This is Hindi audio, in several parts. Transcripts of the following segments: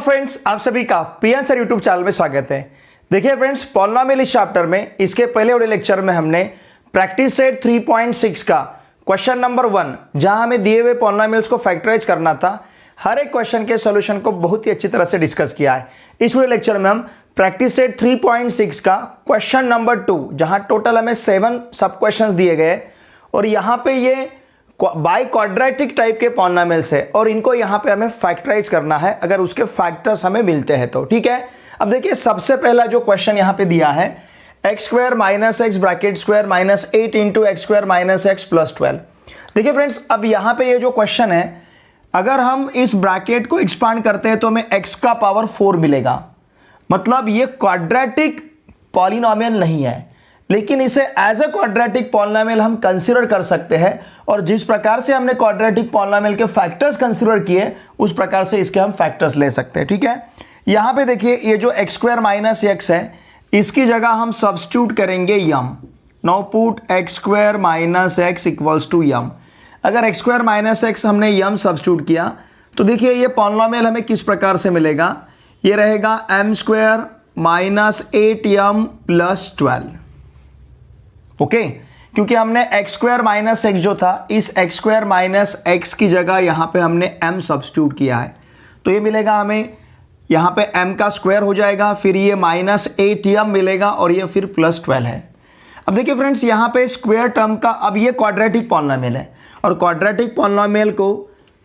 फ्रेंड्स, आप सभी का पीएन सर यूट्यूब चैनल में स्वागत है। देखिए फ्रेंड्स, पॉलिनोमियल इस चैप्टर में इसके पहले वाले लेक्चर में हमने प्रैक्टिस सेट 3.6 का क्वेश्चन नंबर 1, जहां हमें दिए हुए पॉलिनोमियल्स को फैक्टराइज करना था, हर एक क्वेश्चन के सॉल्यूशन को बहुत ही अच्छी तरह से डिस्कस किया है। इस वीडियो लेक्चर में हम प्रैक्टिस सेट 3.6 का क्वेश्चन नंबर 2, जहां टोटल हमें 7 सब क्वेश्चन दिए गए और यहाँ पे ये बाई क्वाड्रेटिक टाइप के पॉलिनोमियल्स है और इनको यहाँ पे हमें फैक्टराइज करना है अगर उसके फैक्टर्स हमें मिलते हैं तो। ठीक है, अब देखिए सबसे पहला जो क्वेश्चन यहाँ पे दिया है x square minus x bracket square minus 8 into x square minus x plus 12। देखिए फ्रेंड्स, अब यहाँ पे ये जो क्वेश्चन है, अगर हम इस ब्रैकेट को एक्सपांड करते हैं तो हमें एक्स का पावर 4 मिलेगा। मतलब ये क्वाड्रेटिक पॉलिनोमियल नहीं है, लेकिन इसे एज अ क्वाड्रेटिक पॉलिनोमियल हम कंसीडर कर सकते हैं और जिस प्रकार से हमने क्वाड्रेटिक पॉलिनोमियल के फैक्टर्स कंसीडर किए उस प्रकार से इसके हम फैक्टर्स ले सकते हैं। ठीक है, यहां पे देखिए ये जो एक्स स्क्वायर माइनस एक्स है, इसकी जगह हम सब्स्टिट्यूट करेंगे M. Now put X square minus X equals to M. अगर एक्स स्क्वायर माइनस एक्स हमने यम सब्स्टिट्यूट किया तो देखिए ये पॉलिनोमियल हमें किस प्रकार से मिलेगा। ये रहेगा m square minus 8m plus 12। Okay, क्योंकि हमने एक्स स्क्वायर माइनस एक्स जो था, इस एक्स स्क्वायर माइनस एक्स की जगह यहां पे हमने m सब्स्टिट्यूट किया है, तो ये मिलेगा हमें, यहां पे m का स्क्वायर हो जाएगा, फिर ये माइनस 8m मिलेगा और ये फिर प्लस 12 है। अब देखिए फ्रेंड्स, यहां पे स्क्वायर टर्म का, अब ये क्वाड्रेटिक पॉलिनोमियल है और क्वाड्रेटिक पॉलिनोमियल को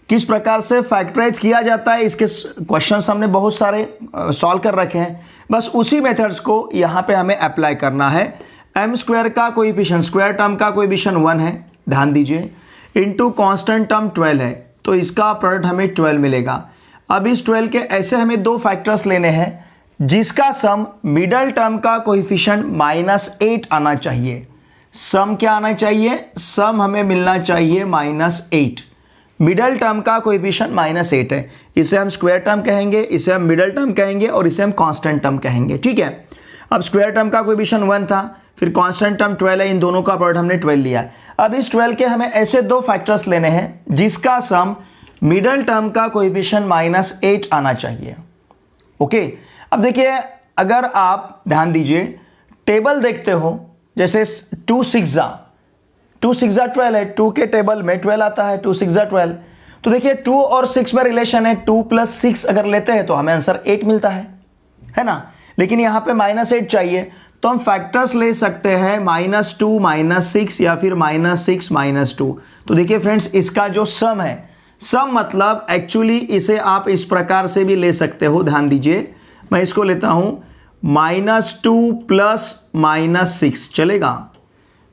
किस प्रकार से फैक्टराइज किया जाता है, इसके क्वेश्चंस हमने बहुत सारे सॉल्व कर रखे हैं। बस उसी मेथड्स को यहाँ पे हमें अप्लाई करना है। एम स्क्वायर का कोएफिशिएंट, स्क्वायर टर्म का कोएफिशिएंट 1 है, ध्यान दीजिए, इनटू कांस्टेंट टर्म 12 है, तो इसका प्रोडक्ट हमें 12 मिलेगा। अब इस 12 के ऐसे हमें दो फैक्टर्स लेने हैं जिसका सम मिडल टर्म का कोएफिशिएंट -8 आना चाहिए। सम क्या आना चाहिए? सम हमें मिलना चाहिए -8। मिडल टर्म का कोएफिशिएंट -8 है, इसे हम स्क्वायर टर्म कहेंगे, इसे हम मिडल टर्म कहेंगे और इसे हम कांस्टेंट टर्म कहेंगे। ठीक है, अब स्क्वायर टर्म का कोएफिशिएंट 1 था, फिर कांस्टेंट टर्म 12 है, इन दोनों का प्रोडक्ट हमने 12 लिया। अब इस 12 के हमें ऐसे दो फैक्टर्स लेने हैं जिसका सम मिडल टर्म का कोएफिशिएंट -8 आना चाहिए। ओके, अब देखिए, अगर आप ध्यान दीजिए, टेबल देखते हो, जैसे 2 6 12 है, 2 के टेबल में 12 आता है, 2 6 12। तो देखिए 2 और 6 में रिलेशन है, 2 + 6 अगर लेते हैं तो हमें आंसर 8 मिलता है ना। लेकिन यहां पे -8 चाहिए, तो हम फैक्टर्स ले सकते हैं -2 -6 या फिर -6 -2। तो देखिए फ्रेंड्स, इसका जो सम है, सम मतलब एक्चुअली इसे आप इस प्रकार से भी ले सकते हो। ध्यान दीजिए, मैं इसको लेता हूं -2 प्लस -6 चलेगा।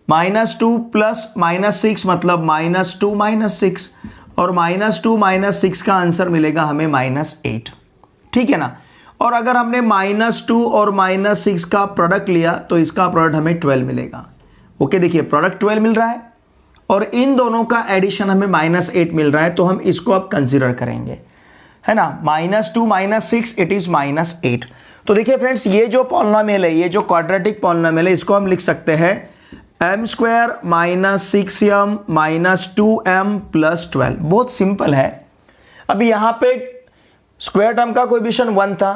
-2 प्लस -6 मतलब -2 -6 और -2 -6 का आंसर मिलेगा हमें -8। ठीक है ना। और अगर हमने -2 और -6 का प्रोडक्ट लिया तो इसका प्रोडक्ट हमें 12 मिलेगा। ओके, देखिए प्रोडक्ट 12 मिल रहा है और इन दोनों का एडिशन हमें -8 मिल रहा है, तो हम इसको अब कंसीडर करेंगे, है ना। -2 -6 इट इज -8। तो देखिए फ्रेंड्स, ये जो पॉलिनोमियल है, ये जो क्वाड्रेटिक पॉलिनोमियल है, इसको हम लिख सकते हैं m square -6m -2m plus 12। बहुत सिंपल है। अभी यहां पे स्क्वायर टर्म का कोएफिशिएंट 1 था,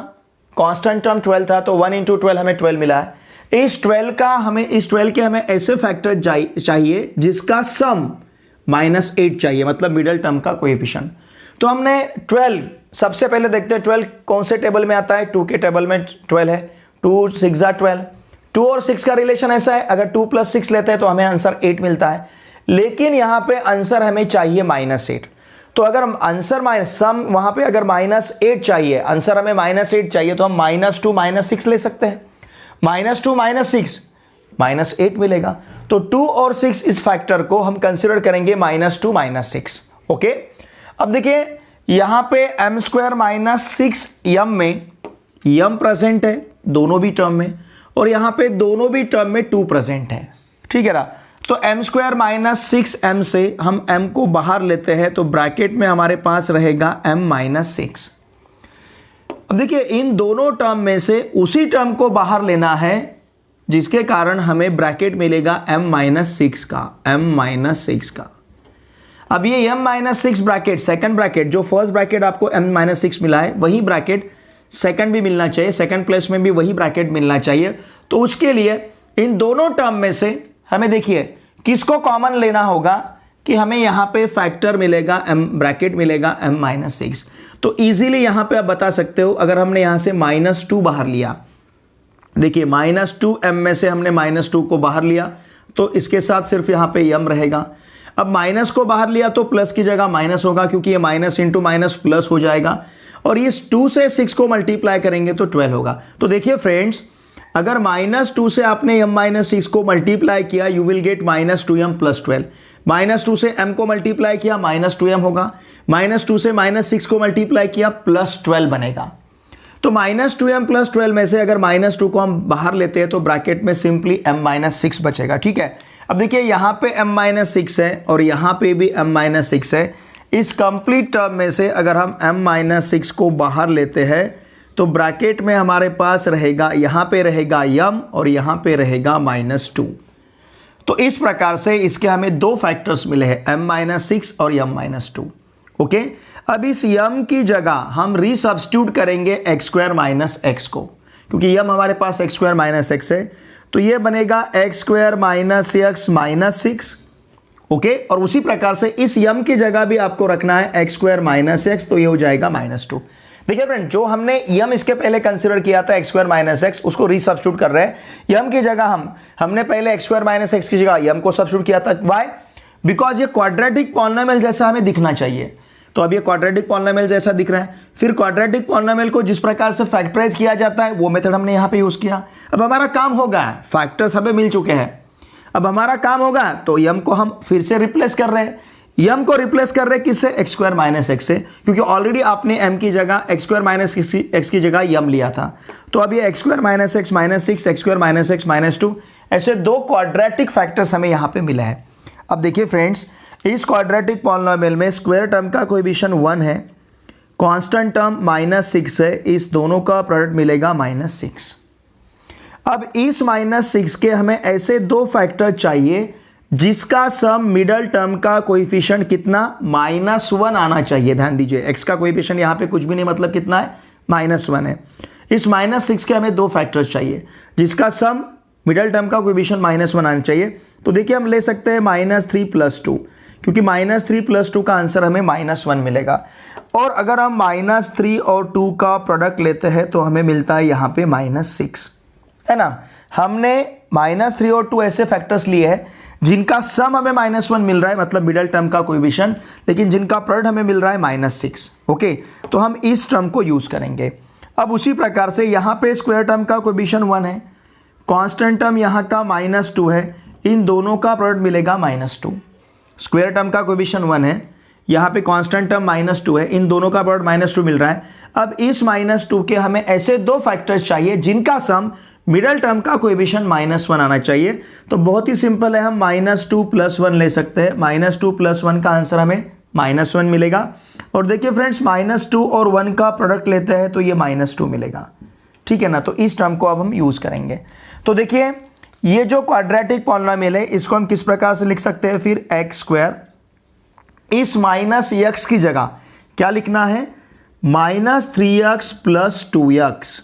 कांस्टेंट टर्म 12 था, तो 1 × 12 हमें 12 मिला है। इस 12 के हमें ऐसे फैक्टर चाहिए जिसका सम -8 चाहिए, मतलब मिडल टर्म का कोएफिशिएंट। तो हमने 12 सबसे पहले देखते हैं 12 कौन से टेबल में आता है। 2 के टेबल में 12 है, 2 6 12। 2 और 6 का रिलेशन ऐसा है, अगर 2 + 6 लेते हैं तो हमें आंसर 8 मिलता है, लेकिन यहां पे आंसर हमें चाहिए -8। तो अगर हम आंसर सम वहां पे अगर -8 चाहिए, आंसर हमें -8 चाहिए, तो हम -2 -6 ले सकते हैं। -2 -6 -8 मिलेगा, तो 2 और 6 इस फैक्टर को हम कंसीडर करेंगे -2 -6। ओके, अब देखिए यहां पे m स्क्वायर -6m में m प्रेजेंट है दोनों भी टर्म में, और यहां पे दोनों भी टर्म में 2 प्रेजेंट है। ठीक है ना। तो m स्क्वायर -6m से हम m को बाहर लेते हैं, तो ब्रैकेट में हमारे पास रहेगा m -6। अब देखिए, इन दोनों टर्म में से उसी टर्म को बाहर लेना है जिसके कारण हमें ब्रैकेट मिलेगा m -6 का। अब ये m -6 ब्रैकेट, सेकंड ब्रैकेट, जो फर्स्ट ब्रैकेट आपको m -6 मिला है, वही ब्रैकेट सेकंड भी मिलना चाहिए, सेकंड प्लेस में भी वही ब्रैकेट मिलना चाहिए। तो उसके लिए इन दोनों टर्म में से हमें देखिए किसको कॉमन लेना होगा कि हमें यहां पे फैक्टर मिलेगा, m ब्रैकेट मिलेगा m-6। तो इजीली यहां पे आप बता सकते हो, अगर हमने यहां से -2 बाहर लिया, देखिए -2m में से हमने -2 को बाहर लिया तो इसके साथ सिर्फ यहां पे m रहेगा। अब माइनस को बाहर लिया तो प्लस की जगह माइनस होगा, क्योंकि ये माइनस इंटू माइनस प्लस हो जाएगा, और इस 2 से 6 को मल्टीप्लाई करेंगे तो 12 होगा। तो देखिए फ्रेंड्स, अगर -2 से आपने m-6 को मल्टीप्लाई किया, यू विल गेट -2m + 12। -2 से m को मल्टीप्लाई किया -2m होगा, -2 से -6 को मल्टीप्लाई किया +12 बनेगा। तो -2m + 12 में से अगर -2 को हम बाहर लेते हैं तो ब्रैकेट में सिंपली m-6 बचेगा। ठीक है, अब देखिए यहां पे m-6 है और यहां पे भी m-6 है। इस कंप्लीट टर्म में से अगर हम m-6 को बाहर लेते हैं तो ब्रैकेट में हमारे पास रहेगा, यहां पे रहेगा m और यहां पे रहेगा -2। तो इस प्रकार से इसके हमें दो फैक्टर्स मिले हैं, m-6 और m-2। ओके, अब इस m की जगह हम रीसब्स्टिट्यूट करेंगे x² - x को, क्योंकि m हमारे पास x² - x है, तो ये बनेगा x² - x -6। ओके, और उसी प्रकार से इस m की जगह भी आपको रखना है x² - x, तो ये हो जाएगा -2। देखिए फ्रेंड, जो हमने m इसके पहले कंसीडर किया था x² - x, उसको रीसब्स्टिट्यूट कर रहे हैं। m की जगह हमने पहले x² - x की जगह m को सब्स्टिट्यूट किया था। व्हाई? बिकॉज ये क्वाड्रेटिक पॉलिनोमियल जैसा हमें दिखना चाहिए। तो अब ये क्वाड्रेटिक पॉलिनोमियल जैसा दिख रहा है, फिर क्वाड्रेटिक पॉलिनोमियल को जिस प्रकार से फैक्टराइज किया जाता है वो मेथड हमने यहाँ पे यूज किया। अब हमारा काम होगा, फैक्टर्स हमें मिल चुके हैं, अब हमारा काम होगा तो m को हम फिर से रिप्लेस कर रहे हैं। m को रिप्लेस कर रहे हैं किससे? x² - x से, क्योंकि ऑलरेडी आपने m की जगह x² - x की जगह m लिया था। तो अब ये x² - x -6, x² - x -2, ऐसे दो क्वाड्रेटिक फैक्टर्स हमें यहाँ पे मिला है। अब देखिए फ्रेंड्स, इस क्वाड्रेटिक पॉलिनोमियल में स्क्वायर टर्म का कोएफिशिएंट 1 है, कांस्टेंट टर्म -6 है, इस दोनों का प्रोडक्ट मिलेगा -6। अब इस -6 के हमें ऐसे दो फैक्टर चाहिए जिसका सम मिडल टर्म का कोएफिशिएंट कितना? -1 आना चाहिए। ध्यान दीजिए, x का कोएफिशिएंट यहाँ पे कुछ भी नहीं, मतलब कितना है? -1 है। इस -6 के हमें दो फैक्टर्स चाहिए जिसका सम मिडल टर्म का कोएफिशिएंट -1 आना चाहिए। तो देखिए हम ले सकते हैं -3 + 2, क्योंकि -3 + 2 का आंसर हमें -1 मिलेगा। और अगर हम -3 और 2 का प्रोडक्ट लेते हैं तो हमें मिलता है यहाँ पे -6, है ना। हमने -3 और 2 ऐसे फैक्टर्स लिए हैं जिनका सम हमें -1 मिल रहा है, मतलब मिडल टर्म का कोएफिशिएंट, लेकिन जिनका प्रोडक्ट हमें मिल रहा है -6। ओके, तो हम इस टर्म को यूज करेंगे। अब उसी प्रकार से यहाँ पे स्क्वायर टर्म का कोएफिशिएंट 1 है, कांस्टेंट टर्म यहाँ का -2 है, इन दोनों का प्रोडक्ट मिलेगा -2। स्क्वायर टर्म का कोएफिशिएंट 1 है, यहाँ पे कांस्टेंट टर्म -2 है, इन दोनों का प्रोडक्ट -2 मिल रहा है। अब इस -2 के हमें ऐसे दो फैक्टर्स चाहिए जिनका सम मिडल टर्म का कोएफिशिएंट -1 आना चाहिए। तो बहुत ही सिंपल है, हम -2 + 1 ले सकते हैं। -2 + 1 का आंसर हमें -1 मिलेगा। और देखिए फ्रेंड्स, -2 और 1 का प्रोडक्ट लेते हैं तो ये -2 मिलेगा। ठीक है ना, तो इस टर्म को अब हम यूज करेंगे। तो देखिए ये जो क्वाड्रेटिक पॉलिनोमियल है इसको हम किस प्रकार से लिख सकते हैं? फिर x², इस -x की जगह क्या लिखना है? -3x + 2x।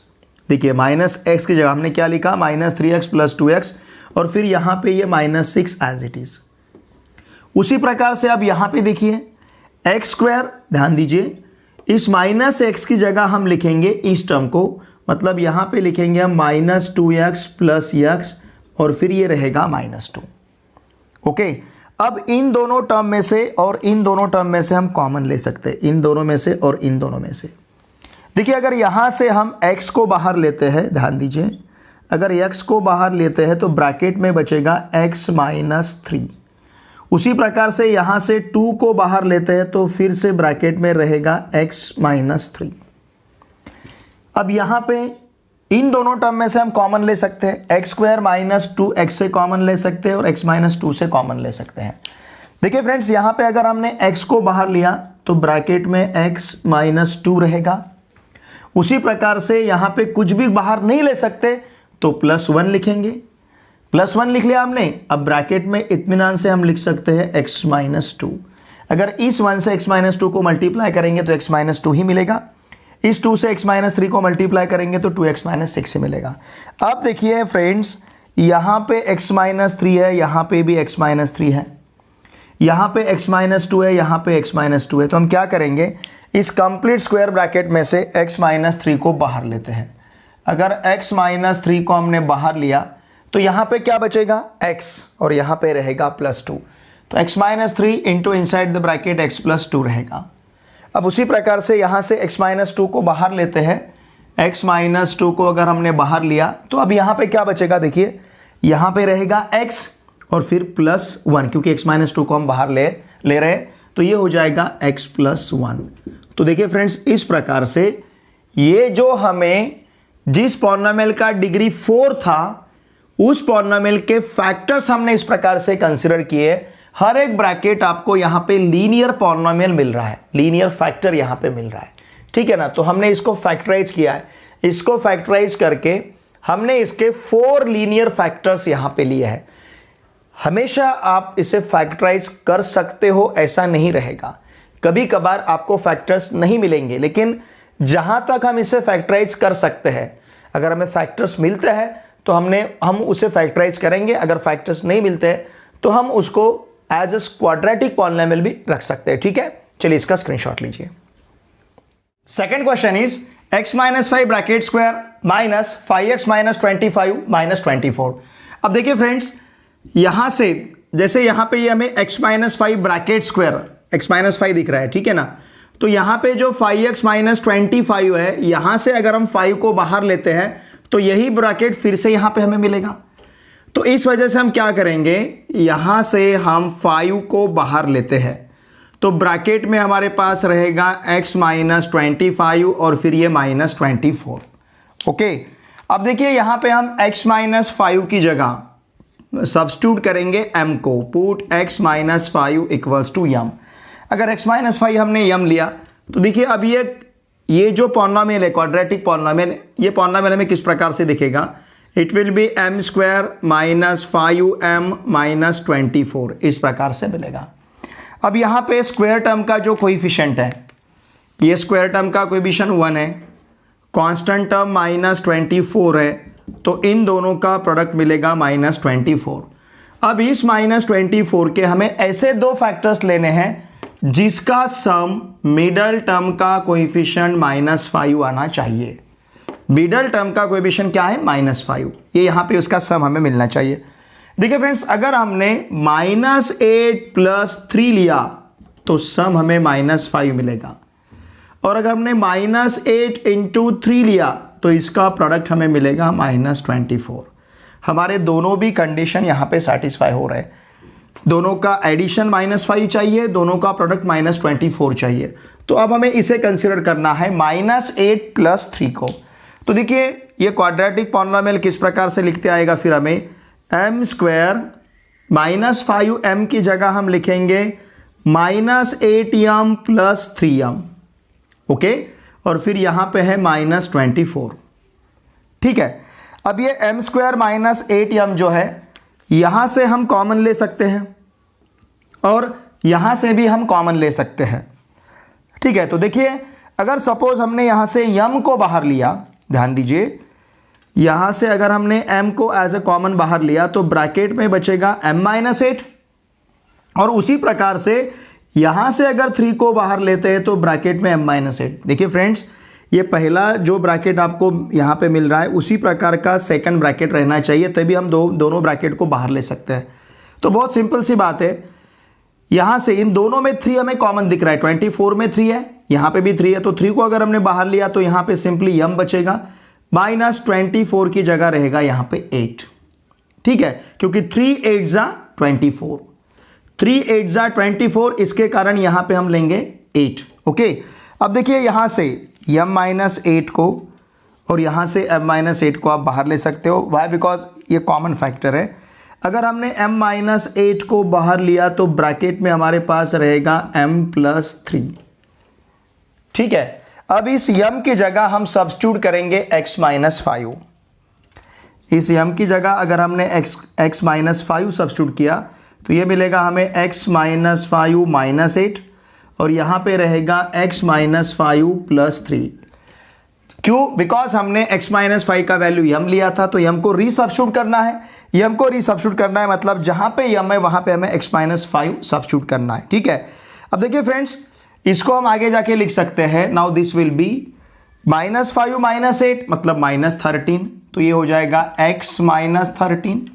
देखिए -x की जगह हमने क्या लिखा? -3x + 2x, और फिर यहां पे ये -6 एज इट इज। उसी प्रकार से अब यहां पे देखिए x², ध्यान दीजिए, इस -x की जगह हम लिखेंगे इस टर्म को, मतलब यहां पे लिखेंगे हम -2x + x, और फिर ये रहेगा -2। ओके, अब इन दोनों टर्म में से और इन दोनों टर्म में से हम कॉमन ले सकते हैं, इन दोनों में से और इन दोनों में से। देखिए अगर यहां से हम x को बाहर लेते हैं, ध्यान दीजिए, अगर x को बाहर लेते हैं तो ब्रैकेट में बचेगा x - 3। उसी प्रकार से यहां से 2 को बाहर लेते हैं तो फिर से ब्रैकेट में रहेगा x - 3। अब यहां पे इन दोनों टर्म में से हम कॉमन ले सकते हैं, x² - 2x से कॉमन ले सकते हैं और x - 2 से कॉमन ले सकते हैं। देखिए फ्रेंड्स, यहां पे अगर हमने x को बाहर लिया तो ब्रैकेट में x - 2 रहेगा। उसी प्रकार से यहां पे कुछ भी बाहर नहीं ले सकते तो +1 लिखेंगे। +1 लिख लिया हमने, अब ब्रैकेट में इत्मीनान से हम लिख सकते हैं x - 2। अगर इस 1 से x - 2 को मल्टीप्लाई करेंगे तो x - 2 ही मिलेगा। इस 2 से x माइनस 3 को मल्टीप्लाई करेंगे तो 2x माइनस 6 से मिलेगा। अब देखिए फ्रेंड्स, यहाँ पे x माइनस 3 है, यहाँ पे भी x माइनस 3 है, यहाँ पे x माइनस 2 है, यहाँ पे x माइनस 2 है। तो हम क्या करेंगे, इस कंप्लीट स्क्वायर ब्रैकेट में से x माइनस 3 को बाहर लेते हैं। अगर x माइनस 3 को हमने बाहर लिया तो यहाँ पे क्या बचेगा, x, और यहाँ पे रहेगा +2। तो x minus 3 into inside the bracket x plus 2 रहेगा। अब उसी प्रकार से यहाँ से x माइनस 2 को बाहर लेते हैं। x माइनस 2 को अगर हमने बाहर लिया तो अब यहाँ पे क्या बचेगा, देखिए यहाँ पे रहेगा x और फिर +1, क्योंकि x माइनस 2 को हम बाहर ले रहे हैं, तो ये हो जाएगा x प्लस 1। तो देखिए फ्रेंड्स, इस प्रकार से ये जो हमें जिस पॉलिनोमियल का डिग्री 4 था उस पॉलिनोमियल के फैक्टर्स हमने इस प्रकार से कंसिडर किए। हर एक ब्रैकेट आपको यहाँ पे लीनियर पॉलिनोमियल मिल रहा है, लीनियर फैक्टर यहाँ पे मिल रहा है, ठीक है ना। तो हमने इसको फैक्टराइज किया है, इसको फैक्टराइज करके हमने इसके 4 लीनियर फैक्टर्स यहाँ पे लिए हैं। हमेशा आप इसे फैक्टराइज कर सकते हो ऐसा नहीं रहेगा, कभी कभार आपको फैक्टर्स नहीं मिलेंगे, लेकिन जहां तक हम इसे फैक्टराइज कर सकते हैं, अगर हमें फैक्टर्स मिलते हैं तो हम उसे फैक्टराइज करेंगे। अगर फैक्टर्स नहीं मिलते हैं तो हम उसको एज अ क्वाड्रेटिक पॉलिनोमियल भी रख सकते हैं, ठीक है। चलिए इसका स्क्रीनशॉट लीजिए। Second question is x minus 5 bracket square minus 5x minus 25 minus 24। अब देखिए फ्रेंड्स, यहां से जैसे यहां पे ये हमें x minus 5 bracket square x minus 5 दिख रहा है, ठीक है ना। तो यहां पे जो 5x माइनस 25 है, यहां से अगर हम 5 को बाहर लेते हैं तो यही ब्रैकेट फिर से यहां पे हमें मिलेगा। तो इस वजह से हम क्या करेंगे, यहां से हम 5 को बाहर लेते हैं तो ब्रैकेट में हमारे पास रहेगा x माइनस 25 और फिर ये माइनस 24। ओके, अब देखिए यहां पे हम x माइनस 5 की जगह सब्स्टिट्यूट करेंगे m को, put x minus 5 equals to m। अगर x माइनस 5 हमने m लिया तो देखिए अब ये जो पॉलिनोमियल है, क्वाड्रेटिक पॉलिनोमियल, ये पॉलिनोमियल हमें किस प्रकार से दिखेगा, it will be m square minus 5m minus 24, इस प्रकार से मिलेगा। अब यहाँ पे स्क्वायर टर्म का जो कोएफिशिएंट है, ये स्क्वायर टर्म का कोएफिशिएंट 1 है, कांस्टेंट टर्म माइनस 24 है, तो इन दोनों का प्रोडक्ट मिलेगा माइनस 24। अब इस माइनस 24 के हमें ऐसे दो फैक्टर्स लेने हैं जिसका सम मिडल टर्म का कोएफिशिएंट -5 आना चाहिए। मिडल टर्म का कोएफिशिएंट क्या है, -5, ये यहाँ पे उसका सम हमें मिलना चाहिए। देखिए फ्रेंड्स, अगर हमने -8 + 3 लिया तो सम हमें -5 मिलेगा, और अगर हमने -8 × 3 लिया तो इसका प्रोडक्ट हमें मिलेगा -24। हमारे दोनों भी कंडीशन यहाँ पे सेटिस्फाई हो रहे हैं, दोनों का एडिशन -5 चाहिए, दोनों का प्रोडक्ट -24 चाहिए। तो अब हमें इसे कंसिडर करना है -8 + 3 को। तो देखिए ये क्वाड्रेटिक पॉलिनोमियल किस प्रकार से लिखते आएगा, फिर हमें m स्क्वायर -5m की जगह हम लिखेंगे -8m + 3m, ओके, और फिर यहां पे है -24, ठीक है। अब ये m स्क्वायर -8m जो है यहां से हम कॉमन ले सकते हैं और यहां से भी हम कॉमन ले सकते हैं, ठीक है। तो देखिए अगर सपोज हमने यहां से m को बाहर लिया, ध्यान दीजिए, यहां से अगर हमने m को एज ए कॉमन बाहर लिया तो ब्रैकेट में बचेगा m-8, और उसी प्रकार से यहां से अगर 3 को बाहर लेते हैं तो ब्रैकेट में m-8। देखिए फ्रेंड्स, ये पहला जो ब्रैकेट आपको यहां पे मिल रहा है उसी प्रकार का सेकंड ब्रैकेट रहना चाहिए, तभी हम दोनों ब्रैकेट को बाहर ले सकते हैं। तो बहुत सिंपल सी बात है, यहां से इन दोनों में 3 हमें कॉमन दिख रहा है, 24 में 3 है, यहां पे भी 3 है, तो 3 को अगर हमने बाहर लिया तो यहां पे सिंपली m बचेगा, -24 की जगह रहेगा यहां पे 8, ठीक है, क्योंकि 3 8 = 24, 3 8 = 24, इसके कारण यहां पे हम लेंगे 8, ओके। अब देखिए यहां से m-8 को और यहां से m-8 को आप बाहर ले सकते हो, वाई, बिकॉज ये कॉमन फैक्टर है। अगर हमने m-8 को बाहर लिया तो ब्रैकेट में हमारे पास रहेगा m + 3, ठीक है। अब इस m की जगह हम सब्स्टिट्यूट करेंगे x-5, इस m की जगह अगर हमने x-5 सब्स्टिट्यूट किया तो ये मिलेगा हमें x-5 -8, और यहाँ पे रहेगा x-5 + 3। क्यों? बिकॉज हमने x माइनस 5 का वैल्यू यम लिया था, तो यम को रीसब्स्टिट्यूट करना है। यम को रीसब्स्टिट्यूट करना है मतलब जहां पे यम है वहां पे हमें x माइनस 5 सब्स्टिट्यूट करना है। ठीक है, अब देखिए फ्रेंड्स, इसको हम आगे जाके लिख सकते हैं। नाउ दिस विल बी -5 - 8 मतलब -13, तो ये हो जाएगा x माइनस 13।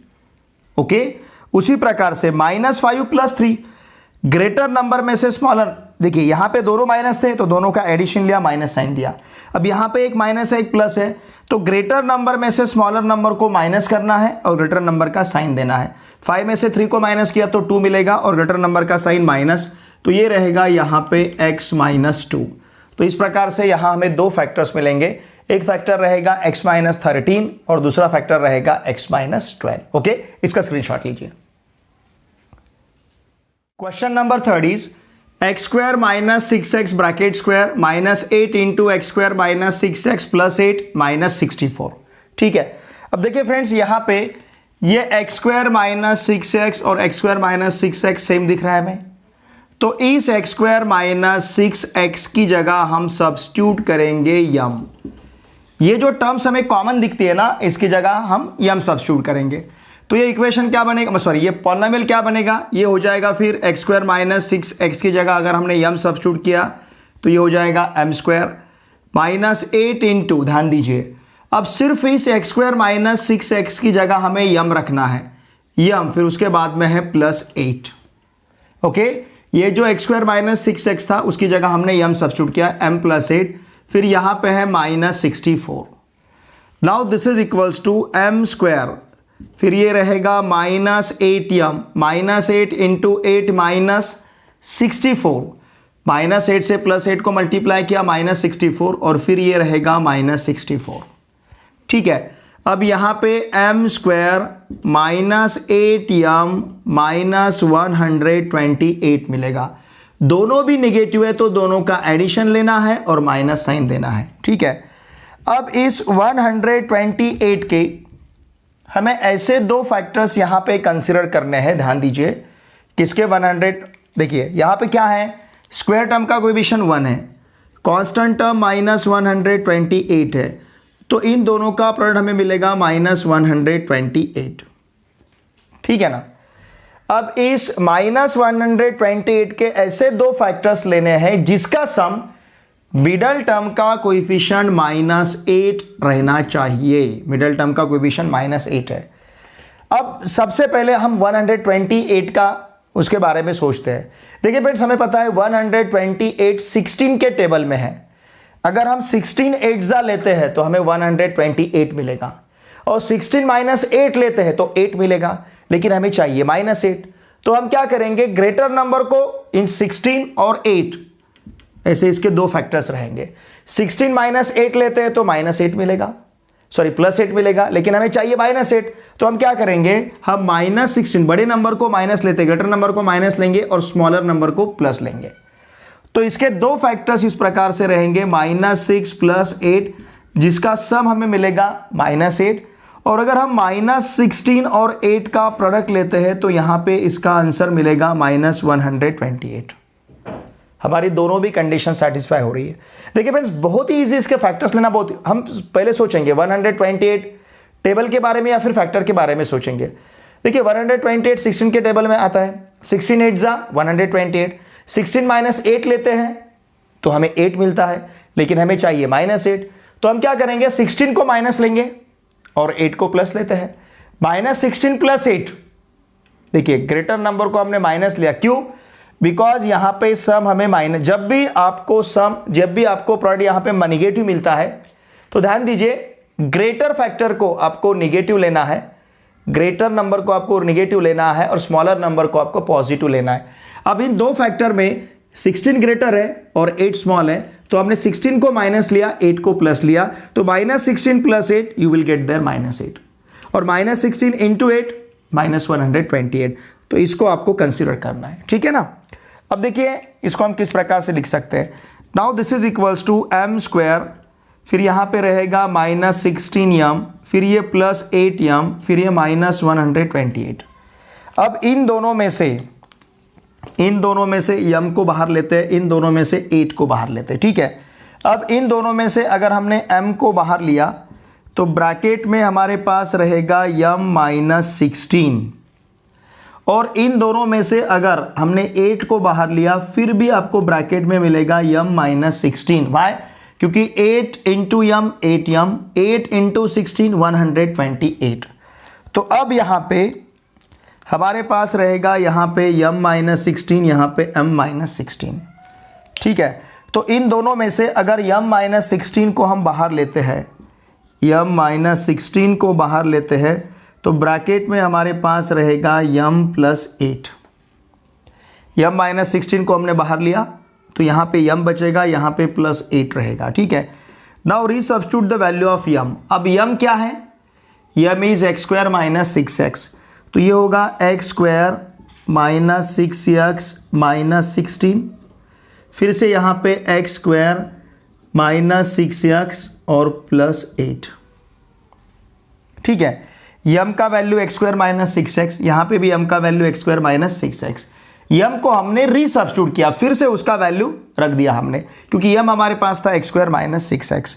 ओके, उसी प्रकार से -5 + 3 ग्रेटर नंबर में से स्मॉलर, देखिए यहां पे दोनों माइनस थे तो दोनों का एडिशन लिया, माइनस साइन दिया। अब यहां पे एक माइनस है एक प्लस है, तो ग्रेटर नंबर में से स्मॉलर नंबर को माइनस करना है और ग्रेटर नंबर का साइन देना है। 5 में से 3 को माइनस किया तो 2 मिलेगा और ग्रेटर नंबर का साइन माइनस, तो ये रहेगा यहां पे x माइनस 2। तो इस प्रकार से यहां हमें दो फैक्टर्स मिलेंगे, एक फैक्टर रहेगा x माइनस 13 और दूसरा फैक्टर रहेगा x माइनस 12। ओके, इसका स्क्रीनशॉट लीजिए। Question number 3 is x² - 6x bracket square -8 into x² - 6x + 8 - 64। ठीक है, अब देखिए फ्रेंड्स, यहां पे ये x² - 6x और x² - 6x सेम दिख रहा है हमें, तो इस x² - 6x की जगह हम सब्स्टिट्यूट करेंगे यम। ये जो टर्म्स हमें कॉमन दिखती है ना, इसकी जगह हम यम सब्स्टिट्यूट करेंगे। तो ये इक्वेशन क्या बनेगा, सॉरी ये पॉलिनोमियल क्या बनेगा, ये हो जाएगा फिर x² - 6x की जगह अगर हमने यम सब्स्टिट्यूट किया तो ये हो जाएगा m² - 8 इंटू, ध्यान दीजिए अब सिर्फ इस x² - 6x की जगह हमें यम रखना है, यम, फिर उसके बाद में है +8। ओके, ये जो x² - 6x था उसकी जगह हमने यम सब्स्टिट्यूट किया m +8, फिर यहां पे है -64। Now this is equals to m², फिर ये रहेगा -8m, -8 इंटू 8 -64, -8 से +8 को मल्टीप्लाई किया -64 और फिर ये रहेगा -64। ठीक है, अब यहां पे m² -8m -128 मिलेगा। दोनों भी नेगेटिव है तो दोनों का एडिशन लेना है और माइनस साइन देना है। ठीक है, अब इस 128 के हमें ऐसे दो फैक्टर्स यहां पे कंसीडर करने हैं, ध्यान दीजिए किसके 100, देखिए यहां पे क्या है, स्क्वायर टर्म का कोएफिशिएंट 1 है, कांस्टेंट टर्म -128 है, तो इन दोनों का प्रोडक्ट हमें मिलेगा -128। ठीक है ना, अब इस -128 के ऐसे दो फैक्टर्स लेने हैं जिसका सम मिडल टर्म का कोएफिशिएंट -8 रहना चाहिए। मिडल टर्म का कोएफिशिएंट -8 है। अब सबसे पहले हम 128 का उसके बारे में सोचते हैं। देखिए फ्रेंड्स, हमें पता है 128 16 के टेबल में है। अगर हम 16 8 लेते हैं तो हमें 128 मिलेगा और 16 - 8 लेते हैं तो 8 मिलेगा, लेकिन हमें चाहिए -8। तो हम क्या करेंगे, ग्रेटर नंबर को इन 16 और 8, ऐसे इसके दो फैक्टर्स रहेंगे। 16 - 8 लेते हैं तो -8 मिलेगा, सॉरी +8 मिलेगा, लेकिन हमें चाहिए -8। तो हम क्या करेंगे, हम -16 बड़े नंबर को माइनस लेते, ग्रेटर नंबर को माइनस लेंगे और स्मॉलर नंबर को प्लस लेंगे। तो इसके दो फैक्टर्स इस प्रकार से रहेंगे, -6 + 8, जिसका सम हमें मिलेगा -8। और अगर हम -16 और 8 का प्रोडक्ट लेते हैं तो यहां पे इसका आंसर मिलेगा -128। हमारी दोनों भी कंडीशन सेटिस्फाई हो रही है। देखिए फ्रेंड्स, बहुत ही इजी इसके फैक्टर्स लेना, बहुत हम पहले सोचेंगे 128 टेबल के बारे में या फिर फैक्टर के बारे में सोचेंगे। देखिए 128 16 के टेबल में आता है, 16 8 128, 16 - 8 लेते हैं तो हमें 8 मिलता है, लेकिन हमें चाहिए -8। तो हम क्या करेंगे, 16 को माइनस लेंगे और 8 को प्लस लेते हैं। -16 + 8, देखिए ग्रेटर नंबर को हमने माइनस लिया, क्यों, बिकॉज यहां पे सम हमें माइनस, जब भी आपको प्रोडक्ट यहां पे निगेटिव मिलता है तो ध्यान दीजिए ग्रेटर फैक्टर को आपको निगेटिव लेना है, ग्रेटर नंबर को आपको निगेटिव लेना है और स्मॉलर नंबर को आपको पॉजिटिव लेना है। अब इन दो फैक्टर में 16 ग्रेटर है और 8 स्मॉल है, तो हमने 16 को माइनस लिया, 8 को प्लस लिया, तो -16 + 8 यू विल गेट देयर -8, और -16 × 8 -128। तो इसको आपको कंसीडर करना है। ठीक है ना, अब देखिए इसको हम किस प्रकार से लिख सकते हैं। Now this is equals to m², फिर यहां पे रहेगा -16m, फिर ये +8m, फिर ये -128। अब इन दोनों में से m को बाहर लेते हैं, इन दोनों में से 8 को बाहर लेते हैं। ठीक है, अब इन दोनों में से अगर हमने m को बाहर लिया तो ब्रैकेट में हमारे पास रहेगा m-16, और इन दोनों में से अगर हमने 8 को बाहर लिया फिर भी आपको ब्रैकेट में मिलेगा m-16। वाई? क्योंकि 8 इंटू m 8m, 8 इंटू 16 128। तो अब यहाँ पे हमारे पास रहेगा यहाँ पे m-16, यहाँ पे m-16। ठीक है, तो इन दोनों में से अगर m-16 को हम बाहर लेते हैं, m-16 को बाहर लेते हैं तो ब्रैकेट में हमारे पास रहेगा m+8। m-16 को हमने बाहर लिया तो यहाँ पे m बचेगा, यहाँ पे +8 रहेगा। ठीक है, now resubstitute the value of m। अब m क्या है? m इज x² - 6x, तो ये होगा x² - 6x - 16, फिर से यहाँ पे x² - 6x और +8। ठीक है, m का वैल्यू x² - 6x, यहाँ पे भी m का वैल्यू x² - 6x। m को हमने रीसब्स्टिट्यूट किया, फिर से उसका वैल्यू रख दिया हमने, क्योंकि m हमारे पास था x² - 6x।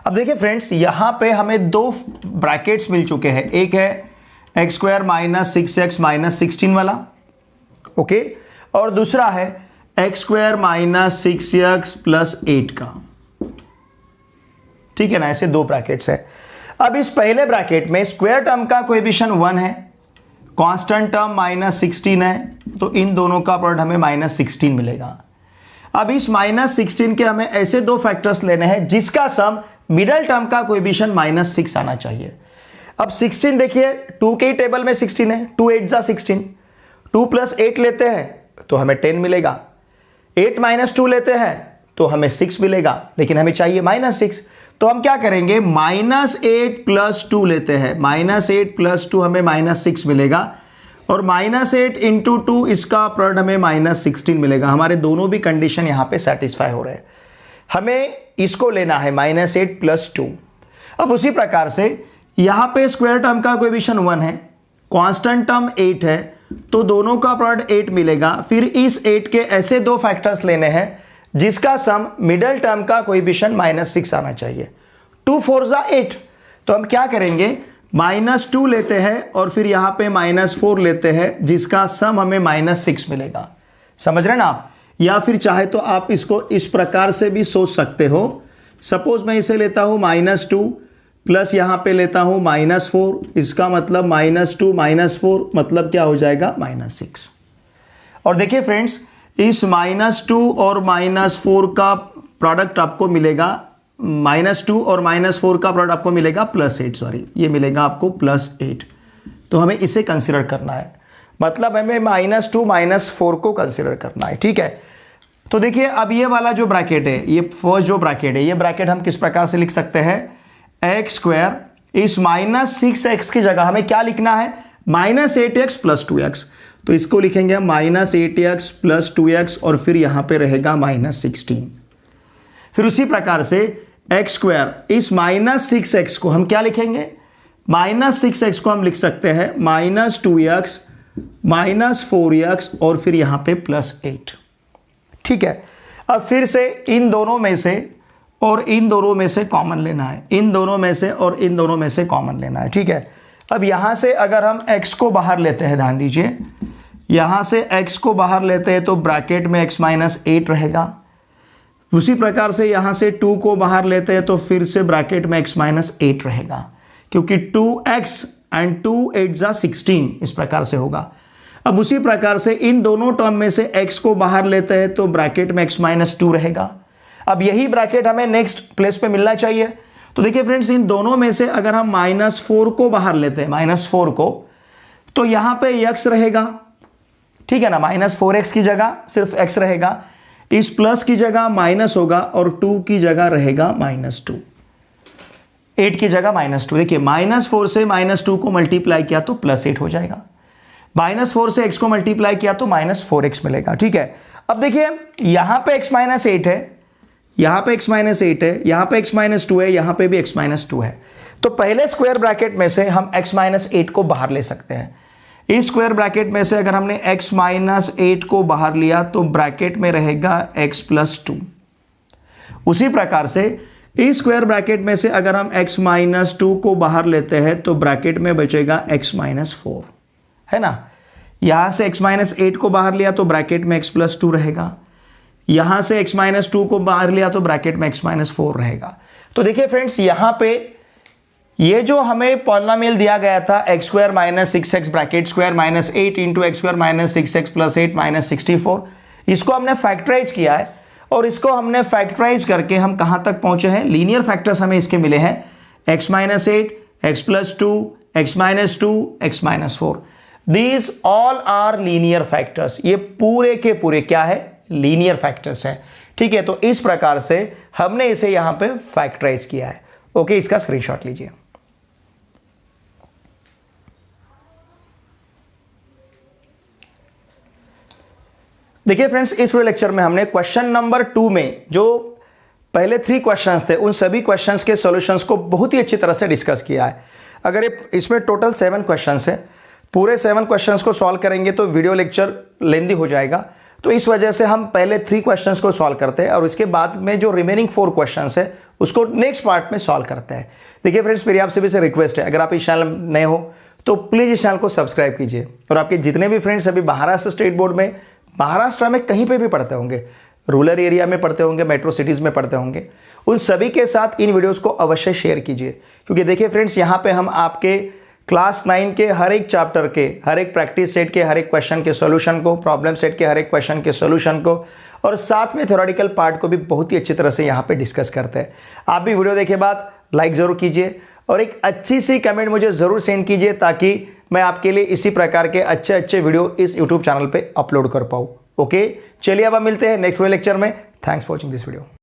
अब देखिए फ्रेंड्स, यहाँ पे हमें दो ब्रैकेट्स मिल चुके हैं, एक है x² - 6x - 16 वाला, ओके, और दूसरा है x² - 6x +8 का। ठीक है ना, ऐसे दो ब्रैकेट्स है। अब इस पहले ब्रैकेट में स्क्वायर टर्म का कोएफिशिएंट 1 है, कांस्टेंट टर्म -16 है, तो इन दोनों का प्रोडक्ट हमें -16 मिलेगा। अब इस -16 के हमें ऐसे दो फैक्टर्स लेने हैं जिसका सम मिडल टर्म का कोएफिशिएंट -6 आना चाहिए। अब 16 देखिए, 2 के टेबल में 16 है, 2 8 जा 16, 2 + 8 लेते हैं तो हमें 10 मिलेगा, 8 - 2 लेते हैं तो हमें 6 मिलेगा, लेकिन हमें चाहिए -6, तो हम क्या करेंगे, -8 + 2 लेते हैं, -8 + 2 हमें -6 मिलेगा, और -8 इंटू 2 इसका प्रोडक्ट हमें -16 मिलेगा। हमारे दोनों भी कंडीशन यहाँ पे सेटिस्फाई हो रहे हैं। हमें इसको लेना है -8 + 2। अब उसी प्रकार से यहाँ पे स्क्वायर टर्म का कोएफिशिएंट 1 है, कांस्टेंट टर्म 8 है, तो दोनों का प्रोडक्ट 8 मिलेगा। फिर इस 8 के ऐसे दो फैक्टर्स लेने हैं जिसका सम मिडल टर्म का कोएफिशिएंट -6 आना चाहिए। 2 4 जा 8, तो हम क्या करेंगे, -2 लेते हैं और फिर यहाँ पे -4 लेते हैं जिसका सम हमें -6 मिलेगा। समझ रहे ना आप? या फिर चाहे तो आप इसको इस प्रकार से भी सोच सकते हो। सपोज मैं इसे लेता हूं -2 प्लस यहां पे लेता हूं -4, इसका मतलब -2 -4 मतलब क्या हो जाएगा, -6। और देखिए फ्रेंड्स, इस -2 और -4 का प्रोडक्ट आपको मिलेगा, -2 और -4 का प्रोडक्ट आपको मिलेगा +8, सॉरी ये मिलेगा आपको +8। तो हमें इसे कंसिडर करना है, मतलब हमें -2 -4 को कंसिडर करना है। ठीक है, तो देखिए अब ये वाला जो ब्रैकेट है, ये फर्स्ट जो ब्रैकेट है, ये ब्रैकेट हम किस प्रकार से लिख सकते हैं, x² इस -6x की जगह हमें क्या लिखना है, -8x + 2x, तो इसको लिखेंगे -8x + 2x और फिर यहां पे रहेगा -16। फिर उसी प्रकार से x² इस -6x को हम क्या लिखेंगे, -6x को हम लिख सकते हैं -2x -4x और फिर यहां पे +8। ठीक है, अब फिर से इन दोनों में से और इन दोनों में से कॉमन लेना है, इन दोनों में से और इन दोनों में से कॉमन लेना है। ठीक है, अब यहां से अगर हम x को बाहर लेते हैं, ध्यान दीजिए, यहां से x को बाहर लेते हैं तो ब्रैकेट में x - 8 रहेगा। उसी प्रकार से यहां से 2 को बाहर लेते हैं तो फिर से ब्रैकेट में x - 8 रहेगा, क्योंकि 2x एंड 2 8 जा 16 इस प्रकार से होगा। अब उसी प्रकार से इन दोनों टर्म में से x को बाहर लेते हैं तो ब्रैकेट में x - 2 रहेगा। अब यही ब्रैकेट हमें नेक्स्ट प्लेस पे मिलना चाहिए। तो देखिए फ्रेंड्स, इन दोनों में से अगर हम -4 को बाहर लेते हैं, -4 को, तो यहां पे x रहेगा। ठीक है ना, -4x की जगह सिर्फ x रहेगा, इस प्लस की जगह माइनस होगा और 2 की जगह रहेगा -2, 8 की जगह -2। देखिए -4 से -2 को मल्टीप्लाई किया तो +8 हो जाएगा, -4 से x को मल्टीप्लाई किया तो -4x मिलेगा। ठीक है, अब देखिए यहां पे x - 8 है, यहां पे x - 8 है, यहां पे x - 2 है, यहां पे भी x - 2 है। तो पहले स्क्वायर ब्रैकेट में से हम x - 8 को बाहर ले सकते हैं। इस स्क्वायर ब्रैकेट में से अगर हमने x - 8 को बाहर लिया तो ब्रैकेट में रहेगा x + 2, उसी प्रकार से इस स्क्वायर ब्रैकेट में से अगर हम x माइनस 2 को बाहर लेते हैं तो ब्रैकेट में बचेगा x माइनस 4, है ना। यहां से x माइनस 8 को बाहर लिया तो ब्रैकेट में x प्लस 2 रहेगा, यहां से x माइनस 2 को बाहर लिया तो ब्रैकेट में x माइनस 4 रहेगा। तो देखिए फ्रेंड्स, यहां पे ये जो हमें पॉलिनोमियल दिया गया था x square minus 6x bracket square minus 8 into x square minus 6x plus 8 minus 64, इसको हमने फैक्टराइज किया है और इसको हमने फैक्टराइज करके हम कहां तक पहुंचे हैं, लीनियर फैक्टर्स हमें इसके मिले हैं x minus 8, x plus 2, x minus 2, x minus 4। These all are linear factors, ये पूरे के पूरे क्या है, लीनियर फैक्टर्स है। ठीक है, तो इस प्रकार से हमने इसे यहां पे फैक्टराइज किया है। ओके, इसका स्क्रीनशॉट लीजिए। देखिए फ्रेंड्स, इस वीडियो लेक्चर में हमने क्वेश्चन नंबर 2 में जो पहले 3 क्वेश्चंस थे उन सभी क्वेश्चंस के सॉल्यूशंस को बहुत ही अच्छी तरह से डिस्कस किया है। अगर इसमें टोटल 7 क्वेश्चंस है, पूरे 7 क्वेश्चंस को सॉल्व करेंगे तो वीडियो लेक्चर लेंदी हो जाएगा, तो इस वजह से हम पहले 3 क्वेश्चंस को सॉल्व करते हैं और इसके बाद में जो रिमेनिंग 4 क्वेश्चंस है उसको नेक्स्ट पार्ट में सॉल्व करते हैं। देखिए फ्रेंड्स, मेरी आपसे भी से रिक्वेस्ट है, अगर आप इस चैनल में नए हो तो प्लीज़ इस चैनल को सब्सक्राइब कीजिए और आपके जितने भी फ्रेंड्स अभी महाराष्ट्र स्टेट बोर्ड में, महाराष्ट्र में कहीं पे भी पढ़ते होंगे, रूरल एरिया में पढ़ते होंगे, मेट्रो सिटीज़ में पढ़ते होंगे, उन सभी के साथ इन वीडियोस को अवश्य शेयर कीजिए। क्योंकि देखिए फ्रेंड्स, यहाँ पे हम आपके क्लास 9 के हर एक चैप्टर के, हर एक प्रैक्टिस सेट के हर एक क्वेश्चन के सॉल्यूशन को, प्रॉब्लम सेट के हर एक क्वेश्चन के सॉल्यूशन को और साथ में थ्योरेटिकल पार्ट को भी बहुत ही अच्छी तरह से यहाँ पे डिस्कस करते हैं। आप भी वीडियो देखे बाद लाइक ज़रूर कीजिए और एक अच्छी सी कमेंट मुझे ज़रूर सेंड कीजिए ताकि मैं आपके लिए इसी प्रकार के अच्छे अच्छे वीडियो इस यूट्यूब चैनल पे अपलोड कर पाऊँ। ओके, चलिए अब हम मिलते हैं नेक्स्ट वीडियो लेक्चर में। Thanks for watching this video.